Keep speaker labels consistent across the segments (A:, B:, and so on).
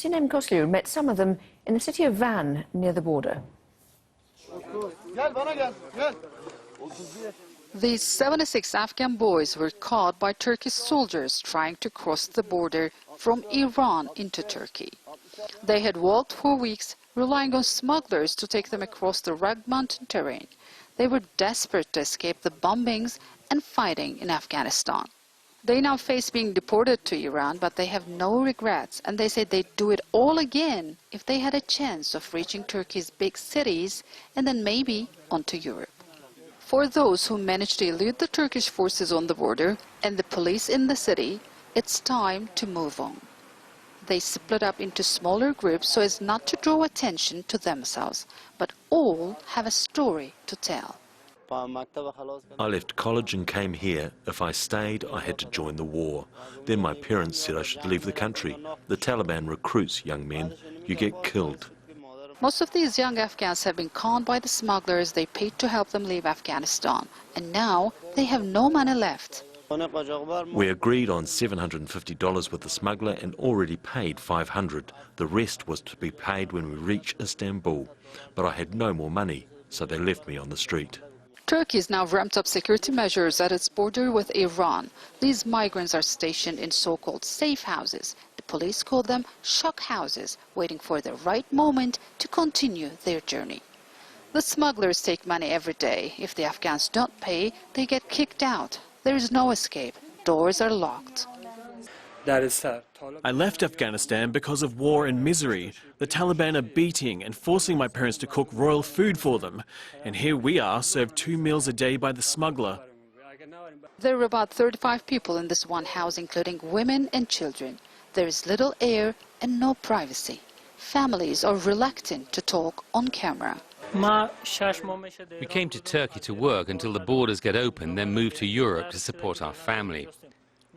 A: Sinem Kosliu met some of them in the city of Van, near the border.
B: These 76 Afghan boys were caught by Turkish soldiers trying to cross the border from Iran into Turkey. They had walked for weeks, relying on smugglers to take them across the rugged mountain terrain. They were desperate to escape the bombings and fighting in Afghanistan. They now face being deported to Iran, but they have no regrets, and they say they'd do it all again if they had a chance of reaching Turkey's big cities and then maybe onto Europe. For those who managed to elude the Turkish forces on the border and the police in the city, it's time to move on. They split up into smaller groups so as not to draw attention to themselves, but all have a story to tell.
C: I left college and came here. If I stayed, I had to join the war. Then my parents said I should leave the country. The Taliban recruits young men. You get killed.
B: Most of these young Afghans have been conned by the smugglers they paid to help them leave Afghanistan, and now they have no money left.
C: We agreed on $750 with the smuggler and already paid $500. The rest was to be paid when we reach Istanbul. But I had no more money, so they left me on the street.
B: Turkey has now ramped up security measures at its border with Iran. These migrants are stationed in so-called safe houses. The police call them shock houses, waiting for the right moment to continue their journey. The smugglers take money every day. If the Afghans don't pay, they get kicked out. There is no escape. Doors are locked.
D: I left Afghanistan because of war and misery. The Taliban are beating and forcing my parents to cook royal food for them. And here we are, served 2 meals a day by the smuggler.
B: There are about 35 people in this one house, including women and children. There is little air and no privacy. Families are reluctant to talk on camera.
E: We came to Turkey to work until the borders get open, then move to Europe to support our family.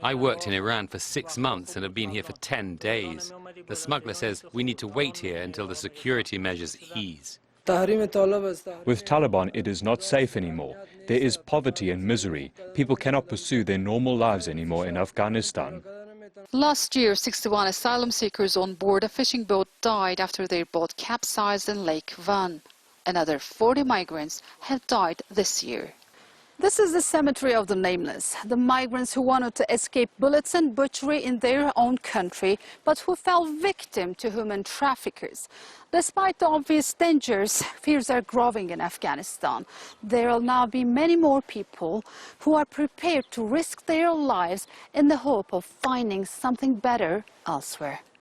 E: I worked in Iran for 6 months and have been here for 10 days. The smuggler says we need to wait here until the security measures ease.
F: With Taliban, it is not safe anymore. There is poverty and misery. People cannot pursue their normal lives anymore in Afghanistan.
B: Last year, 61 asylum seekers on board a fishing boat died after their boat capsized in Lake Van. Another 40 migrants have died this year. This is the cemetery of the nameless, the migrants who wanted to escape bullets and butchery in their own country, but who fell victim to human traffickers. Despite the obvious dangers, fears are growing in Afghanistan. There will now be many more people who are prepared to risk their lives in the hope of finding something better elsewhere.